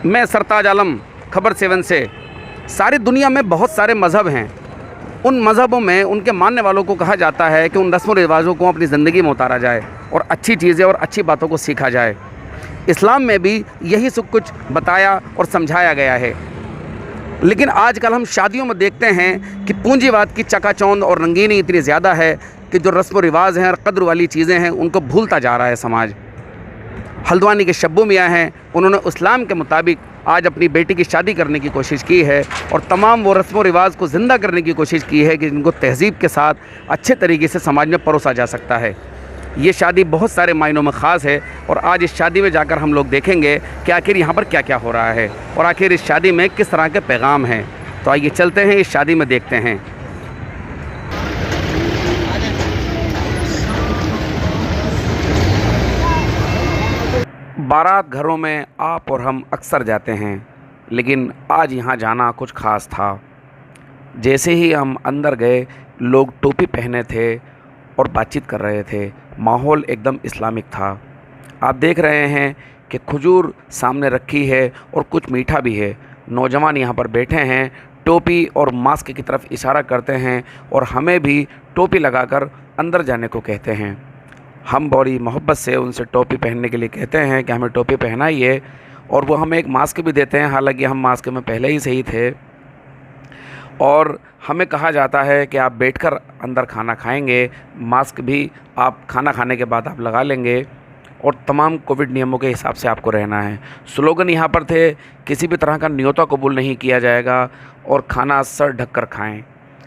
मैं सरताज आलम, खबर 7 से। सारी दुनिया में बहुत सारे मज़हब हैं। उन मज़हबों में उनके मानने वालों को कहा जाता है कि उन रस्म व रिवाज़ों को अपनी ज़िंदगी में उतारा जाए और अच्छी चीज़ें और अच्छी बातों को सीखा जाए। इस्लाम में भी यही सब कुछ बताया और समझाया गया है। लेकिन आजकल हम शादियों में देखते हैं कि पूंजीवाद की चकाचौंध और रंगीनी इतनी ज़्यादा है कि जो रस्म व रिवाज़ हैं और कद्र वाली चीज़ें हैं उनको भूलता जा रहा है समाज। हल्द्वानी के शब्बू मियाँ हैं, उन्होंने इस्लाम के मुताबिक आज अपनी बेटी की शादी करने की कोशिश की है और तमाम वो रस्म व रिवाज़ को ज़िंदा करने की कोशिश की है कि जिनको तहज़ीब के साथ अच्छे तरीके से समाज में परोसा जा सकता है। ये शादी बहुत सारे मायनों में ख़ास है और आज इस शादी में जाकर हम लोग देखेंगे कि आखिर यहाँ पर क्या क्या हो रहा है और आखिर इस शादी में किस तरह के पैगाम हैं। तो आइए चलते हैं, इस शादी में देखते हैं। बारात घरों में आप और हम अक्सर जाते हैं, लेकिन आज यहाँ जाना कुछ ख़ास था। जैसे ही हम अंदर गए, लोग टोपी पहने थे और बातचीत कर रहे थे। माहौल एकदम इस्लामिक था। आप देख रहे हैं कि खजूर सामने रखी है और कुछ मीठा भी है। नौजवान यहाँ पर बैठे हैं, टोपी और मास्क की तरफ इशारा करते हैं और हमें भी टोपी लगाकर अंदर जाने को कहते हैं। हम बड़ी मोहब्बत से उनसे टोपी पहनने के लिए कहते हैं कि हमें टोपी पहनाइए और वो हमें एक मास्क भी देते हैं। हालांकि हम मास्क में पहले ही से ही थे और हमें कहा जाता है कि आप बैठकर अंदर खाना खाएंगे, मास्क भी आप खाना खाने के बाद आप लगा लेंगे और तमाम कोविड नियमों के हिसाब से आपको रहना है। स्लोगन यहाँ पर थे, किसी भी तरह का न्योता कबूल नहीं किया जाएगा और खाना सर ढककर खाएं।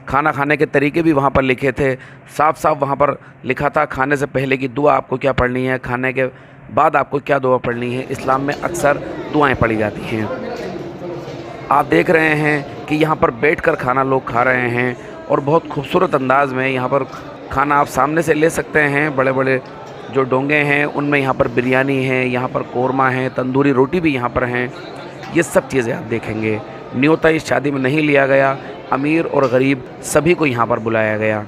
खाना खाने के तरीके भी वहाँ पर लिखे थे। साफ साफ वहाँ पर लिखा था, खाने से पहले की दुआ आपको क्या पढ़नी है, खाने के बाद आपको क्या दुआ पढ़नी है। इस्लाम में अक्सर दुआएं पढ़ी जाती हैं। आप देख रहे हैं कि यहाँ पर बैठकर खाना लोग खा रहे हैं और बहुत खूबसूरत अंदाज़ में यहाँ पर खाना आप सामने से ले सकते हैं। बड़े बड़े जो डोंगे हैं उनमें यहाँ पर बिरयानी है, यहाँ पर कोरमा है, तंदूरी रोटी भी यहाँ पर हैं। ये सब चीज़ें आप देखेंगे। न्योता इस शादी में नहीं लिया गया, अमीर और गरीब सभी को यहाँ पर बुलाया गया।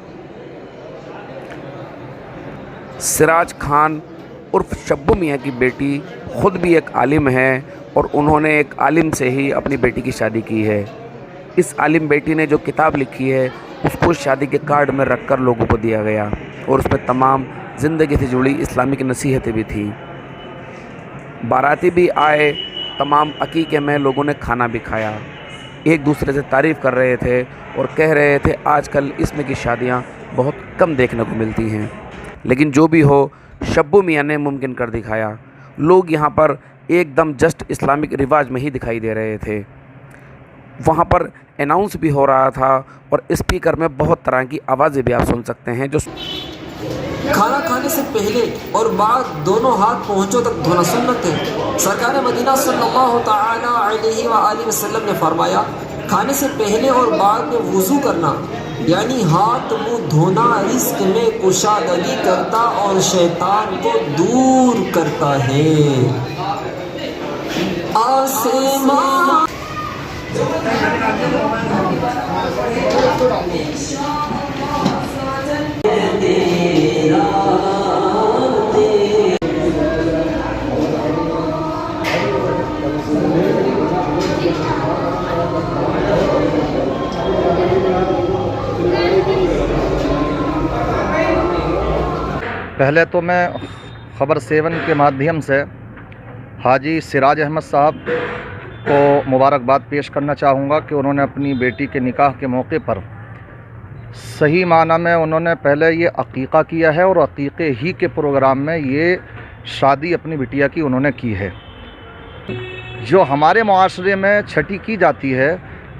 सिराज खान उर्फ शब्बू मियाँ की बेटी ख़ुद भी एक आलिम है और उन्होंने एक आलिम से ही अपनी बेटी की शादी की है। इस आलिम बेटी ने जो किताब लिखी है उसको शादी के कार्ड में रखकर लोगों को दिया गया और उस पर तमाम ज़िंदगी से जुड़ी इस्लामिक नसीहतें भी थी। बाराती भी आए, तमाम अकीक़े में लोगों ने खाना भी खाया, एक दूसरे से तारीफ़ कर रहे थे और कह रहे थे आजकल इसमें की शादियाँ बहुत कम देखने को मिलती हैं। लेकिन जो भी हो, शब्बू मियाँ ने मुमकिन कर दिखाया। लोग यहाँ पर एकदम जस्ट इस्लामिक रिवाज में ही दिखाई दे रहे थे। वहाँ पर अनाउंस भी हो रहा था और स्पीकर में बहुत तरह की आवाज़ें भी आप सुन सकते हैं। जो खाना खाने से पहले और बाद दोनों हाथ पहुँचों तक धोना सुन्नत है। सरकार मदीना सल्लल्लाहु तआला अलैहि वसल्लम ने फरमाया, खाने से पहले और बाद में वुज़ू करना यानी हाथ मुंह धोना रिस्क में कुशादगी करता और शैतान को दूर करता है। आसमान पहले तो मैं खबर 7 के माध्यम से हाजी सिराज अहमद साहब को मुबारकबाद पेश करना चाहूँगा कि उन्होंने अपनी बेटी के निकाह के मौके पर सही माना में उन्होंने पहले ये अकीक़ा किया है और अकीक़े ही के प्रोग्राम में ये शादी अपनी बिटिया की उन्होंने की है। जो हमारे मुआशरे में छठी की जाती है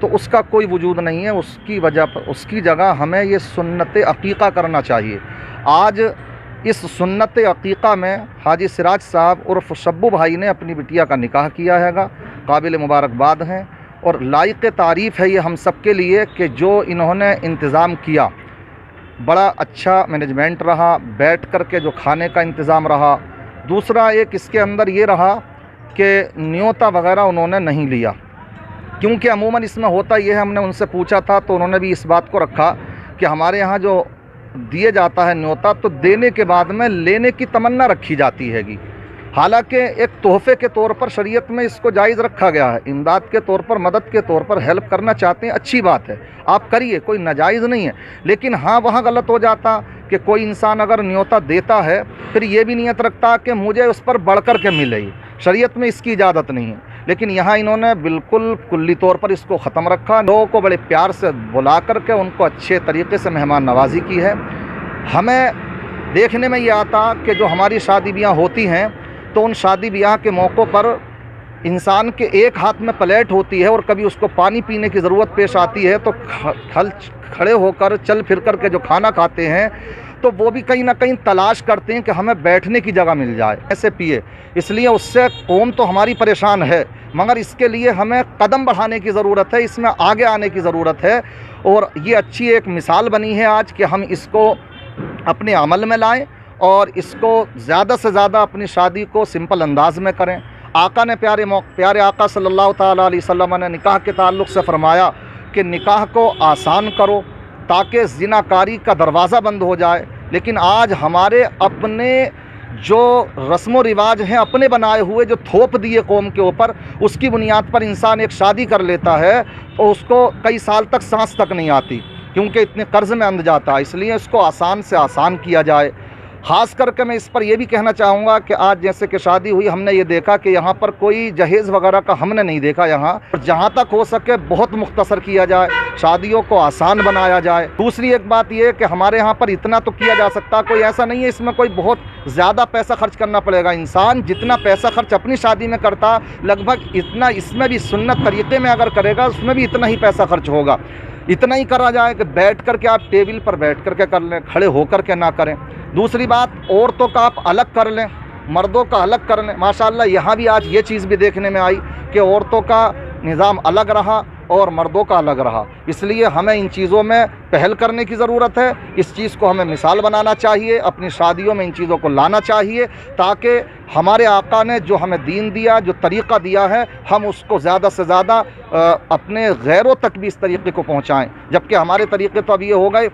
तो उसका कोई वजूद नहीं है। उसकी वजह पर उसकी जगह हमें ये सुन्नत अकीक़ा करना चाहिए। आज इस सुन्नत अकीक़ा में हाजी सिराज साहब उर्फ़ शब्बू भाई ने अपनी बिटिया का निकाह किया हैगा। काबिल मुबारकबाद हैं और लायक़ तारीफ़ है ये हम सब के लिए कि जो इन्होंने इंतज़ाम किया, बड़ा अच्छा मैनेजमेंट रहा, बैठ कर के जो खाने का इंतज़ाम रहा। दूसरा एक इसके अंदर ये रहा कि न्योता वग़ैरह उन्होंने नहीं लिया, क्योंकि अमूमन इसमें होता ये है, हमने उनसे पूछा था तो उन्होंने भी इस बात को रखा कि हमारे यहाँ जो दिए जाता है न्योता तो देने के बाद में लेने की तमन्ना रखी जाती हैगी। हालांकि एक तोहफे के तौर पर शरीयत में इसको जायज़ रखा गया है, इमदाद के तौर पर, मदद के तौर पर हेल्प करना चाहते हैं, अच्छी बात है, आप करिए, कोई नाजायज़ नहीं है। लेकिन हाँ, वहाँ गलत हो जाता कि कोई इंसान अगर न्योता देता है फिर ये भी नियत रखता कि मुझे उस पर बढ़ कर के मिले, शरीयत में इसकी इजाज़त नहीं है। लेकिन यहाँ इन्होंने बिल्कुल कुल्ली तौर पर इसको ख़त्म रखा, लोगों को बड़े प्यार से बुला करके उनको अच्छे तरीके से मेहमान नवाजी की है। हमें देखने में ये आता कि जो हमारी शादी ब्याह होती हैं तो उन शादी ब्याह के मौक़ों पर इंसान के एक हाथ में प्लेट होती है और कभी उसको पानी पीने की ज़रूरत पेश आती है तो खड़े होकर चल फिर कर के जो खाना खाते हैं तो वो भी कहीं ना कहीं तलाश करते हैं कि हमें बैठने की जगह मिल जाए, ऐसे पिए। इसलिए उससे कौम तो हमारी परेशान है, मगर इसके लिए हमें कदम बढ़ाने की ज़रूरत है, इसमें आगे आने की ज़रूरत है। और ये अच्छी एक मिसाल बनी है आज कि हम इसको अपने अमल में लाएं और इसको ज़्यादा से ज़्यादा अपनी शादी को सिंपल अंदाज में करें। आका ने प्यारे आका सल्लल्लाहु ताला अलैहि वसल्लम ने निकाह के ताल्लुक़ से फ़रमाया कि निकाह को आसान करो ताकि ज़िनाकारी का दरवाज़ा बंद हो जाए। लेकिन आज हमारे अपने जो रस्म व रिवाज हैं, अपने बनाए हुए, जो थोप दिए कौम के ऊपर, उसकी बुनियाद पर इंसान एक शादी कर लेता है तो उसको कई साल तक सांस तक नहीं आती, क्योंकि इतने कर्ज़ में अंध जाता है। इसलिए इसको आसान से आसान किया जाए। ख़ास करके मैं इस पर यह भी कहना चाहूँगा कि आज जैसे कि शादी हुई, हमने ये देखा कि यहाँ पर कोई जहेज़ वगैरह का हमने नहीं देखा। यहाँ जहाँ तक हो सके बहुत मुख्तसर किया जाए, शादियों को आसान बनाया जाए। दूसरी एक बात यह कि हमारे यहाँ पर इतना तो किया जा सकता, कोई ऐसा नहीं है इसमें कोई बहुत ज़्यादा पैसा खर्च करना पड़ेगा। इंसान जितना पैसा खर्च अपनी शादी में करता, लगभग इतना इसमें भी सुन्नत तरीक़े में अगर करेगा उसमें भी इतना ही पैसा खर्च होगा। इतना ही करा जाए कि बैठ कर के आप टेबल पर बैठ कर के कर लें, खड़े होकर के ना करें। दूसरी बात, औरतों का आप अलग कर लें, मर्दों का अलग कर लें। माशाअल्लाह यहाँ भी आज ये चीज़ भी देखने में आई कि औरतों का निज़ाम अलग रहा और मर्दों का अलग रहा। इसलिए हमें इन चीज़ों में पहल करने की ज़रूरत है। इस चीज़ को हमें मिसाल बनाना चाहिए, अपनी शादियों में इन चीज़ों को लाना चाहिए, ताकि हमारे आका ने जो हमें दीन दिया, जो तरीक़ा दिया है, हम उसको ज़्यादा से ज़्यादा अपने गैरों तक भी इस तरीक़े को पहुँचाएँ। जबकि हमारे तरीक़े तो अब ये हो गए,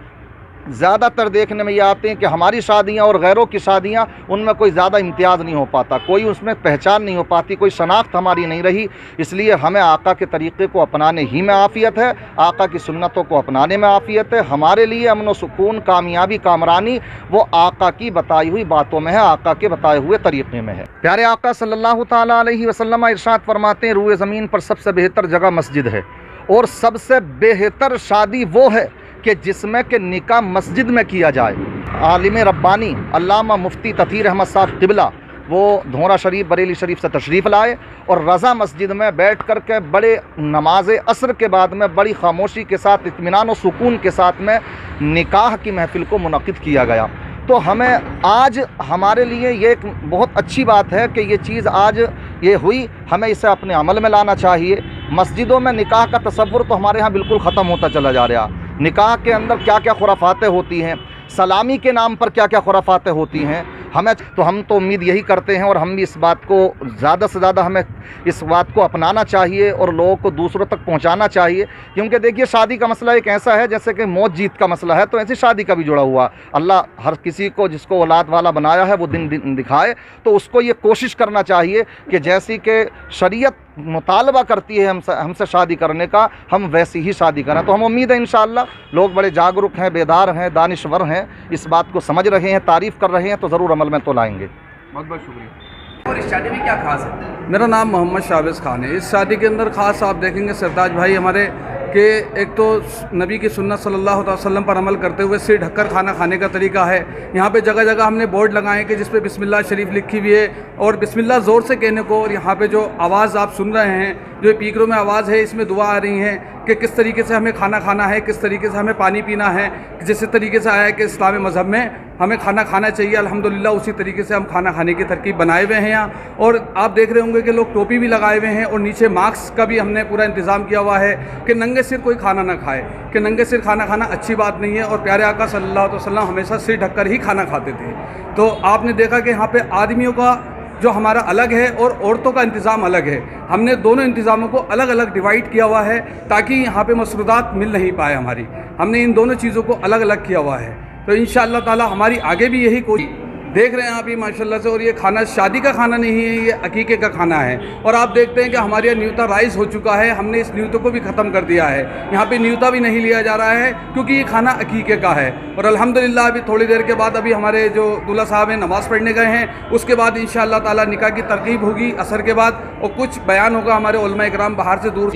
ज़्यादातर देखने में ये आते हैं कि हमारी शादियाँ और गैरों की शादियाँ, उनमें कोई ज़्यादा इम्तियाज़ नहीं हो पाता, कोई उसमें पहचान नहीं हो पाती, कोई शनाख्त हमारी नहीं रही। इसलिए हमें आका के तरीक़े को अपनाने ही में आफ़ियत है, आका की सुन्नतों को अपनाने में आफ़ियत है। हमारे लिए अमन व सुकून, कामयाबी, कामरानी वो आका की बताई हुई बातों में है, आका के बताए हुए तरीक़े में है। प्यारे आका सल्लल्लाहु ताला अलैहि वसल्लम इरशाद फरमाते हैं, रूए ज़मीन पर सबसे बेहतर जगह मस्जिद है और सबसे बेहतर शादी वो है कि जिसमें कि निकाह मस्जिद में किया जाए। आलिम रब्बानी अल्लामा मुफ्ती तथीर अहमद साहब क़िबला वो धोरा शरीफ, बरेली शरीफ से तशरीफ़ लाए और रज़ा मस्जिद में बैठ कर के बड़े नमाज असर के बाद में बड़ी खामोशी के साथ, इत्मीनान और सुकून के साथ में निकाह की महफ़िल को मुनक़िद किया गया। तो हमें आज हमारे लिए ये एक बहुत अच्छी बात है कि ये चीज़ आज ये हुई, हमें इसे अपने अमल में लाना चाहिए। मस्जिदों में निकाह का तसव्वुर तो हमारे यहाँ बिल्कुल ख़त्म होता चला जा रहा। निकाह के अंदर क्या क्या खुराफातें होती हैं, सलामी के नाम पर क्या क्या खुराफातें होती हैं, हम तो उम्मीद यही करते हैं और हम भी इस बात को ज़्यादा से ज़्यादा हमें इस बात को अपनाना चाहिए और लोगों को दूसरों तक पहुंचाना चाहिए। क्योंकि देखिए, शादी का मसला एक ऐसा है जैसे कि मौत जीत का मसला है, तो ऐसी शादी का भी जुड़ा हुआ। अल्लाह हर किसी को जिसको औलाद वाला बनाया है वो दिन दिखाए, तो उसको ये कोशिश करना चाहिए कि जैसी कि शरीयत मुतालबा करती है हमसे शादी करने का, हम वैसी ही शादी करें। तो हम उम्मीद है इंशाअल्लाह लोग बड़े जागरूक हैं, बेदार हैं, दानिश्वर हैं, इस बात को समझ रहे हैं, तारीफ़ कर रहे हैं, तो ज़रूर अमल में तो लाएंगे। बहुत बहुत शुक्रिया। और इस शादी में क्या खास है? मेरा नाम मोहम्मद शाहबाज खान है। इस शादी के अंदर ख़ास आप देखेंगे सरताज भाई हमारे कि एक तो नबी की सुन्नत सल्लल्लाहु अलैहि वसल्लम पर अमल करते हुए सिर ढककर खाना खाने का तरीका है। यहाँ पे जगह जगह हमने बोर्ड लगाए कि जिस पे बिस्मिल्लाह शरीफ लिखी हुई है और बिस्मिल्लाह ज़ोर से कहने को, और यहाँ पे जो आवाज़ आप सुन रहे हैं, जो पीकरों में आवाज़ है, इसमें दुआ आ रही है कि किस तरीके से हमें खाना खाना है, किस तरीके से हमें पानी पीना है। जिस तरीके से आया है कि इस्लामी मज़हब में हमें खाना खाना चाहिए, अल्हम्दुलिल्लाह उसी तरीके से हम खाना खाने की तरकीब बनाए हुए हैं यहाँ। और आप देख रहे होंगे कि लोग टोपी भी लगाए हुए हैं और नीचे मास्क का भी हमने पूरा इंतज़ाम किया हुआ है कि नंगे सिर कोई खाना ना खाए, कि नंगे सिर खाना खाना अच्छी बात नहीं है। और प्यारे आका सल्लल्लाहु अलैहि वसल्लम हमेशा सिर ढककर ही खाना खाते थे। तो आपने देखा कि यहाँ पे आदमियों का जो हमारा अलग है और औरतों का इंतज़ाम अलग है। हमने दोनों इंतज़ामों को अलग अलग डिवाइड किया हुआ है ताकि यहाँ पे मसरूदात मिल नहीं पाए हमारी। हमने इन दोनों चीज़ों को अलग अलग किया हुआ है। तो इंशाअल्लाह ताला हमारी आगे भी यही कोशिश देख रहे हैं आप ही माशाल्लाह से। और ये खाना शादी का खाना नहीं है, ये अकीके का खाना है। और आप देखते हैं कि हमारे यहाँ न्यूता राइस हो चुका है, हमने इस न्यूते को भी ख़त्म कर दिया है। यहाँ पे न्यूता भी नहीं लिया जा रहा है क्योंकि ये खाना अकीके का है। और अल्हम्दुलिल्लाह अभी थोड़ी देर के बाद अभी हमारे जो दूल्हा साहब हैं नमाज़ पढ़ने गए हैं, उसके बाद इंशाअल्लाह ताला निकाह की तरकीब होगी असर के बाद, और कुछ बयान होगा हमारे उलमा इकराम बाहर से दूर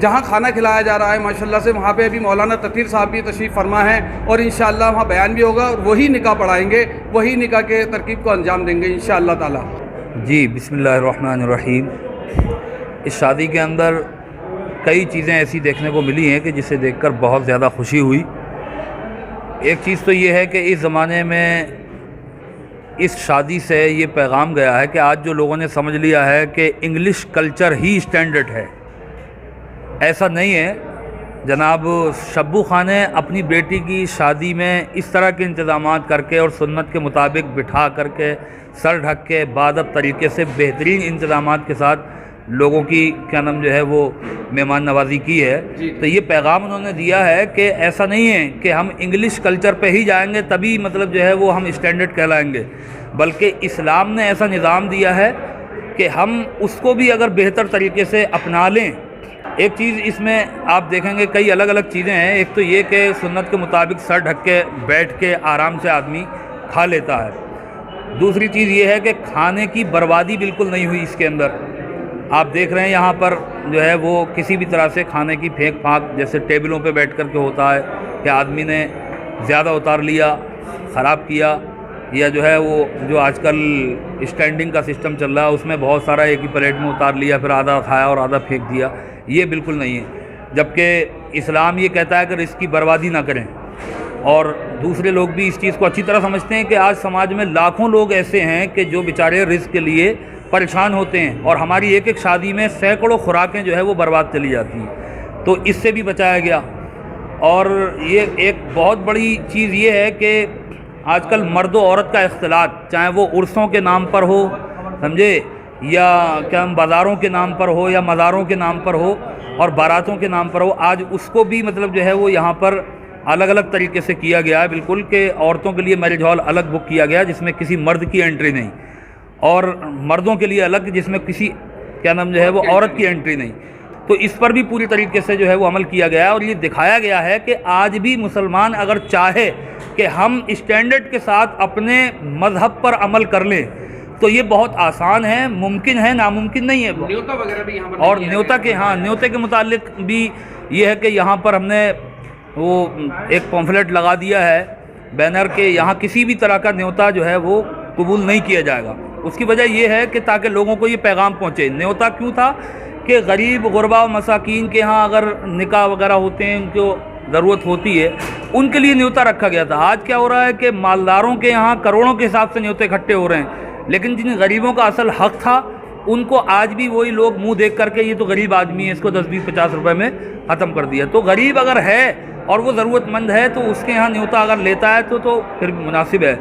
जहाँ खाना खिलाया जा रहा है माशाल्लाह से, वहाँ पे अभी मौलाना ततीर साहब भी तशरीफ़ फरमा है और इंशाअल्लाह वहाँ बयान भी होगा और वही निकाह पढ़ाएंगे, वही निकाह के तरकीब को अंजाम देंगे इंशाअल्लाह ताला। जी बिस्मिल्लाहिर्रहमानिर्रहीम। इस शादी के अंदर कई चीज़ें ऐसी देखने को मिली हैं कि जिसे देखकर बहुत ज़्यादा खुशी हुई। एक चीज़ तो ये है कि इस ज़माने में इस शादी से ये पैगाम गया है कि आज जो लोगों ने समझ लिया है कि इंग्लिश कल्चर ही स्टैंडर्ड है, ऐसा नहीं है जनाब। शब्बू खान ने अपनी बेटी की शादी में इस तरह के इंतज़ामात करके और सुन्नत के मुताबिक बिठा करके सर ढक के बादब तरीके से बेहतरीन इंतज़ामात के साथ लोगों की क्या नाम जो है वो मेहमान नवाजी की है। तो ये पैगाम उन्होंने दिया है कि ऐसा नहीं है कि हम इंग्लिश कल्चर पे ही जाएंगे तभी मतलब जो है वो हम स्टैंडर्ड कहलाएंगे, बल्कि इस्लाम ने ऐसा निज़ाम दिया है कि हम उसको भी अगर बेहतर तरीके से अपना लें। एक चीज़ इसमें आप देखेंगे कई अलग अलग चीज़ें हैं। एक तो ये कि सुन्नत के मुताबिक सर ढक के बैठ के आराम से आदमी खा लेता है। दूसरी चीज़ ये है कि खाने की बर्बादी बिल्कुल नहीं हुई इसके अंदर। आप देख रहे हैं यहाँ पर जो है वो किसी भी तरह से खाने की फेंक फाक जैसे टेबलों पे बैठ कर के होता है कि आदमी ने ज़्यादा उतार लिया, ख़राब किया, या जो है वो जो आजकल स्टैंडिंग का सिस्टम चल रहा है उसमें बहुत सारा एक ही प्लेट में उतार लिया, फिर आधा खाया और आधा फेंक दिया। ये बिल्कुल नहीं है, जबकि इस्लाम ये कहता है कि रिस्क की बर्बादी ना करें। और दूसरे लोग भी इस चीज़ को अच्छी तरह समझते हैं कि आज समाज में लाखों लोग ऐसे हैं कि जो बेचारे रिस्क के लिए परेशान होते हैं और हमारी एक एक शादी में सैकड़ों खुराकें जो है वो बर्बाद चली जाती हैं। तो इससे भी बचाया गया। और ये एक बहुत बड़ी चीज़ ये है कि आजकल मर्द और औरत का इख्तिलात, चाहे वो उर्सों के नाम पर हो, समझे, या क्या बाज़ारों के नाम पर हो या मज़ारों के नाम पर हो और बारातों के नाम पर हो, आज उसको भी मतलब जो है वो यहाँ पर अलग अलग तरीके से किया गया है। बिल्कुल कि औरतों के लिए मैरिज हॉल अलग बुक किया गया जिसमें किसी मर्द की एंट्री नहीं, और मर्दों के लिए अलग जिसमें किसी क्या नाम जो है वो औरत की एंट्री नहीं। तो इस पर भी पूरी तरीके से जो है वो अमल किया गया है। और ये दिखाया गया है कि आज भी मुसलमान अगर चाहे कि हम स्टैंडर्ड के साथ अपने मज़हब पर अमल कर लें तो ये बहुत आसान है, मुमकिन है, नामुमकिन नहीं है। न्योता वगैरह भी यहाँ पर और न्योता के न्योते के मुतालिक भी ये है कि यहाँ पर हमने वो एक पॉम्फलेट लगा दिया है बैनर के, यहाँ किसी भी तरह का न्योता जो है वो कबूल नहीं किया जाएगा। उसकी वजह ये है कि ताकि लोगों को ये पैगाम पहुँचे। न्योता क्यों था कि गरीब गुरबा मसाकीन के यहाँ अगर निकाह वगैरह होते हैं, उनको ज़रूरत होती है, उनके लिए न्योता रखा गया था। आज क्या हो रहा है कि मालदारों के यहाँ करोड़ों के हिसाब से न्योते इकट्ठे हो रहे हैं, लेकिन जिन गरीबों का असल हक था उनको आज भी वही लोग मुंह देख करके ये तो गरीब आदमी है, इसको 10-20-50 रुपए में ख़त्म कर दिया। तो गरीब अगर है और वो ज़रूरतमंद है तो उसके यहाँ न्योता अगर लेता है तो फिर मुनासिब है।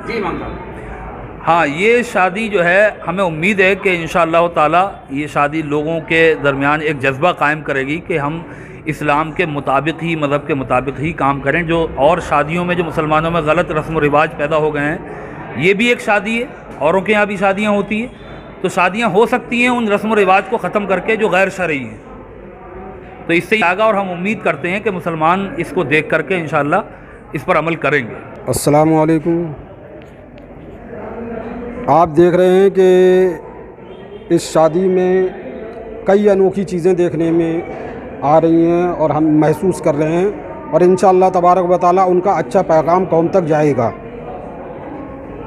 जी मामला। हाँ, ये शादी जो है हमें उम्मीद है कि इंशाअल्लाह ताला ये शादी लोगों के दरमियान एक जज्बा कायम करेगी कि हम इस्लाम के मुताबिक ही, मज़हब के मुताबिक ही काम करें। जो और शादियों में जो मुसलमानों में गलत रस्म व रिवाज पैदा हो गए हैं, ये भी एक शादी है, औरों के यहाँ भी शादियाँ होती हैं, तो शादियाँ हो सकती हैं उन रस्म व रिवाज को ख़त्म करके जो गैर शरई हैं। तो इससे आगा, और हम उम्मीद करते हैं कि मुसलमान इसको देख करके इंशाअल्लाह इस पर अमल करेंगे। अस्सलाम वालेकुम। आप देख रहे हैं कि इस शादी में कई अनोखी चीज़ें देखने में आ रही हैं और हम महसूस कर रहे हैं, और इंशाअल्लाह तबारक व तआला उनका अच्छा पैगाम कौम तक जाएगा।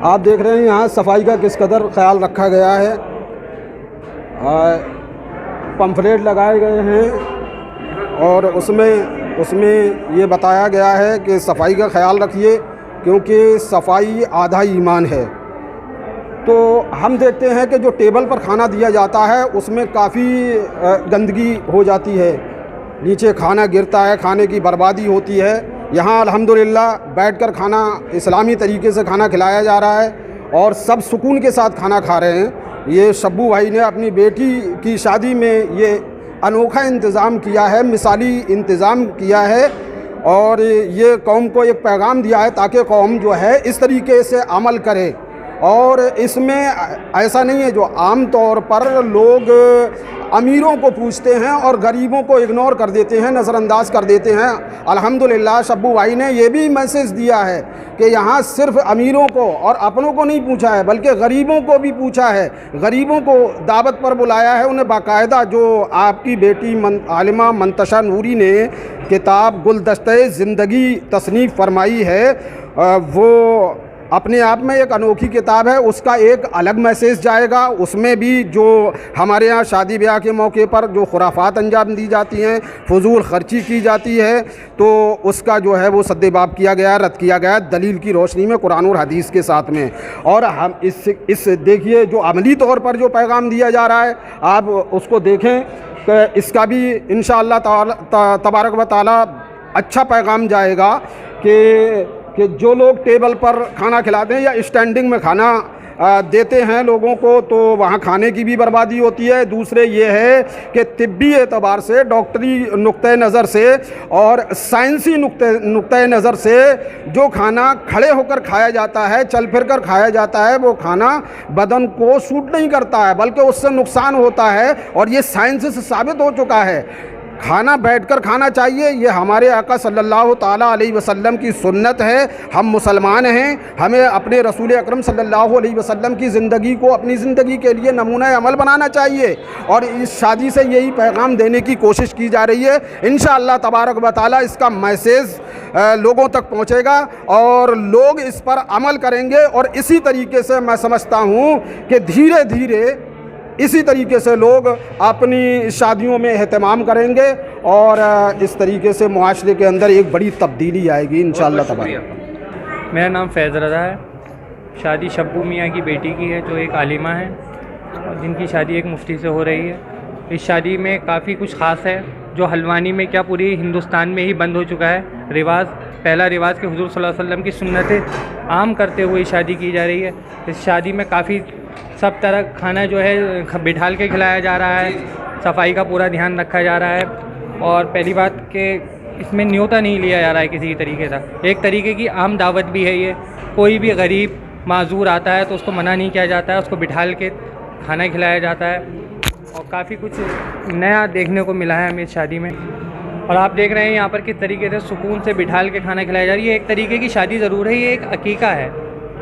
आप देख रहे हैं यहाँ सफाई का किस कदर ख्याल रखा गया है। पंफलेट लगाए गए हैं और उसमें ये बताया गया है कि सफाई का ख्याल रखिए, क्योंकि सफाई आधा ईमान है। तो हम देखते हैं कि जो टेबल पर खाना दिया जाता है उसमें काफ़ी गंदगी हो जाती है, नीचे खाना गिरता है, खाने की बर्बादी होती है। यहाँ अल्हम्दुलिल्लाह बैठकर खाना इस्लामी तरीके से खाना खिलाया जा रहा है और सब सुकून के साथ खाना खा रहे हैं। ये शब्बू भाई ने अपनी बेटी की शादी में ये अनोखा इंतज़ाम किया है, मिसाली इंतज़ाम किया है, और ये कौम को एक पैगाम दिया है ताकि कौम जो है इस तरीके से अमल करे और इसमें ऐसा नहीं है जो आम तौर पर लोग अमीरों को पूछते हैं और गरीबों को इग्नोर कर देते हैं, नज़रअंदाज कर देते हैं। अल्हम्दुलिल्लाह शब्बू भाई ने ये भी मैसेज दिया है कि यहाँ सिर्फ अमीरों को और अपनों को नहीं पूछा है बल्कि गरीबों को भी पूछा है, गरीबों को दावत पर बुलाया है। उन्हें बाकायदा जो आपकी बेटी आलिमा मंतशा नूरी ने किताब गुलदस्ते ज़िंदगी तसनीफ़ फरमाई है, वो अपने आप में एक अनोखी किताब है। उसका एक अलग मैसेज जाएगा। उसमें भी जो हमारे यहाँ शादी ब्याह के मौके पर जो खुराफात अंजाम दी जाती हैं, फजूल खर्ची की जाती है, तो उसका जो है वो सद्देबाब किया गया, रद्द किया गया दलील की रोशनी में, कुरान और हदीस के साथ में। और हम इस देखिए जो अमली तौर पर जो पैगाम दिया जा रहा है, आप उसको देखें कि इसका भी इंशाअल्लाह तबारक व तआला अच्छा पैगाम जाएगा कि जो लोग टेबल पर खाना खिलाते हैं या स्टैंडिंग में खाना देते हैं लोगों को, तो वहाँ खाने की भी बर्बादी होती है। दूसरे ये है कि तिब्बी एतबार से, डॉक्टरी नुक्ते नज़र से और साइंसी नुक्ते नज़र से जो खाना खड़े होकर खाया जाता है, चल फिर कर खाया जाता है, वो खाना बदन को सूट नहीं करता है बल्कि उससे नुकसान होता है। और ये साइंस से साबित हो चुका है। खाना बैठकर खाना चाहिए, ये हमारे आका सल्लल्लाहु ताला अलैहि वसल्लम की सुन्नत है। हम मुसलमान हैं, हमें अपने रसूल अकरम सल्लल्लाहु अलैहि वसल्लम की ज़िंदगी को अपनी ज़िंदगी के लिए नमूना अमल बनाना चाहिए। और इस शादी से यही पैगाम देने की कोशिश की जा रही है। इंशाअल्लाह तबारक व तआला इसका मैसेज लोगों तक पहुँचेगा और लोग इस पर अमल करेंगे। और इसी तरीके से मैं समझता हूँ कि धीरे धीरे इसी तरीके से लोग अपनी शादियों में एहतमाम करेंगे और इस तरीके से मुआशरे के अंदर एक बड़ी तब्दीली आएगी इंशाअल्लाह तबारक। मेरा नाम फैज़ रज़ा है। शादी शब्बू मियाँ की बेटी की है जो एक आलिमा है और जिनकी शादी एक मुफ्ती से हो रही है। इस शादी में काफ़ी कुछ ख़ास है जो हल्द्वानी में क्या पूरी हिंदुस्तान में ही बंद हो चुका है रिवाज। पहला रिवाज कि हुज़ूर सल्लल्लाहु अलैहि वसल्लम की सुन्नतें आम करते हुए शादी की जा रही है। इस शादी में काफ़ी सब तरह खाना जो है बिठाल के खिलाया जा रहा है, सफाई का पूरा ध्यान रखा जा रहा है। और पहली बात कि इसमें न्योता नहीं लिया जा रहा है किसी तरीके का, एक तरीके की आम दावत भी है ये। कोई भी गरीब माजूर आता है तो उसको मना नहीं किया जाता है, उसको बिठाल के खाना खिलाया जाता है। और काफ़ी कुछ नया देखने को मिला है हमें इस शादी में। और आप देख रहे हैं यहाँ पर किस तरीके से सुकून से बिठाल के खाना खिलाया जा रही है। एक तरीके की शादी ज़रूर है, ये एक अकीका है,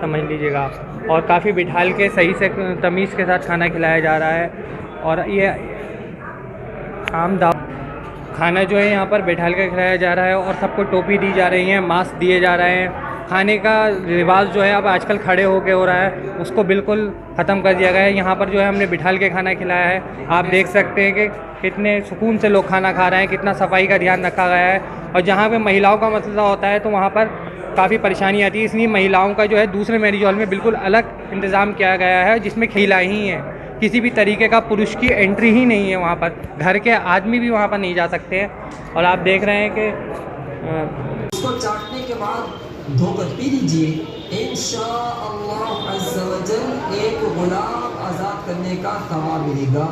समझ लीजिएगा आप। और काफ़ी बिठाल के सही से तमीज़ के साथ खाना खिलाया जा रहा है। और ये आम खाना जो है यहाँ पर बिठाल के खिलाया जा रहा है और सबको टोपी दी जा रही है, मास्क दिए जा रहे हैं। खाने का रिवाज जो है अब आजकल खड़े होके हो रहा है, उसको बिल्कुल ख़त्म कर दिया गया है। यहाँ पर जो है हमने बिठाल के खाना खिलाया है। आप देख सकते हैं कि कितने सुकून से लोग खाना खा रहे हैं, कितना सफाई का ध्यान रखा गया है। और जहाँ पे महिलाओं का मसला होता है तो वहाँ पर काफ़ी परेशानी आती है, इसलिए महिलाओं का जो है दूसरे मैरिज हॉल में बिल्कुल अलग इंतज़ाम किया गया है जिसमें खिला ही है। किसी भी तरीके का पुरुष की एंट्री ही नहीं है वहाँ पर, घर के आदमी भी वहाँ पर नहीं जा सकते हैं। और आप देख रहे हैं कि इसको चाटने के बाद धोकर पी लीजिए, इंशाअल्लाह अज़्ज़ा वजल एक गुलाम आज़ाद करने का सवाब मिलेगा।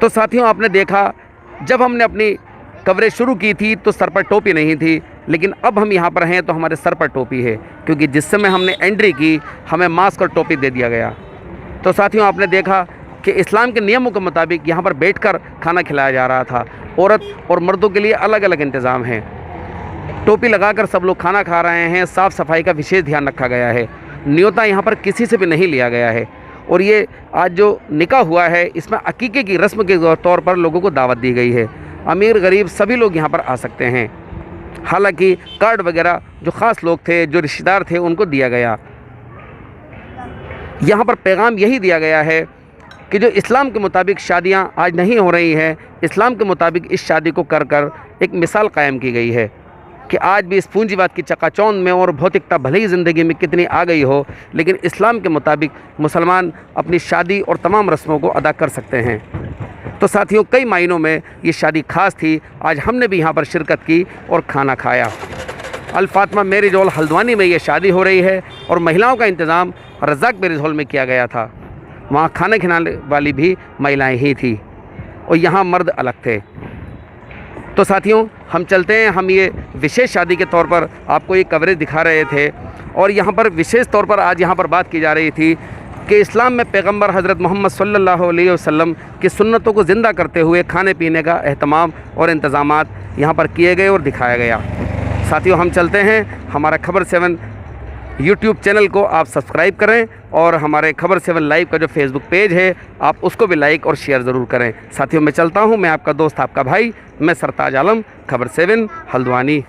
तो साथियों, आपने देखा जब हमने अपनी कवरेज शुरू की थी तो सर पर टोपी नहीं थी, लेकिन अब हम यहाँ पर हैं तो हमारे सर पर टोपी है, क्योंकि जिस समय हमने एंट्री की हमें मास्क और टोपी दे दिया गया। तो साथियों, आपने देखा कि इस्लाम के नियमों के मुताबिक यहाँ पर बैठकर खाना खिलाया जा रहा था। औरत और मर्दों के लिए अलग अलग इंतज़ाम हैं। टोपी लगाकर सब लोग खाना खा रहे हैं। साफ़ सफाई का विशेष ध्यान रखा गया है। न्योता यहाँ पर किसी से भी नहीं लिया गया है। और ये आज जो निकाह हुआ है इसमें अकीके की रस्म के तौर पर लोगों को दावत दी गई है। अमीर गरीब सभी लोग यहाँ पर आ सकते हैं। हालांकि कार्ड वगैरह जो ख़ास लोग थे, जो रिश्तेदार थे, उनको दिया गया। यहाँ पर पैगाम यही दिया गया है कि जो इस्लाम के मुताबिक शादियाँ आज नहीं हो रही हैं, इस्लाम के मुताबिक इस शादी को कर कर एक मिसाल कायम की गई है कि आज भी इस पूंजीवाद की चकाचौंध में और भौतिकता भले ही ज़िंदगी में कितनी आ गई हो, लेकिन इस्लाम के मुताबिक मुसलमान अपनी शादी और तमाम रस्मों को अदा कर सकते हैं। तो साथियों, कई मायनों में ये शादी ख़ास थी। आज हमने भी यहाँ पर शिरकत की और खाना खाया। अल फातिमा मैरिज हॉल हल्द्वानी में ये शादी हो रही है और महिलाओं का इंतज़ाम रज़ाक मैरिज हॉल में किया गया था। वहाँ खाना खिलाने वाली भी महिलाएं ही थी और यहाँ मर्द अलग थे। तो साथियों, हम चलते हैं। हम ये विशेष शादी के तौर पर आपको ये कवरेज दिखा रहे थे और यहाँ पर विशेष तौर पर आज यहाँ पर बात की जा रही थी कि इस्लाम में पैगंबर हज़रत मोहम्मद सल्लल्लाहु अलैहि वसल्लम की सुन्नतों को ज़िंदा करते हुए खाने पीने का एहतमाम और इंतज़ामात यहाँ पर किए गए और दिखाया गया। साथियों, हम चलते हैं। हमारा खबर 7 यूट्यूब चैनल को आप सब्सक्राइब करें और हमारे खबर 7 लाइव का जो फेसबुक पेज है आप उसको भी लाइक और शेयर ज़रूर करें। साथियों, मैं चलता हूँ। मैं आपका दोस्त, आपका भाई, मैं सरताज आलम, खबर 7 हल्द्वानी।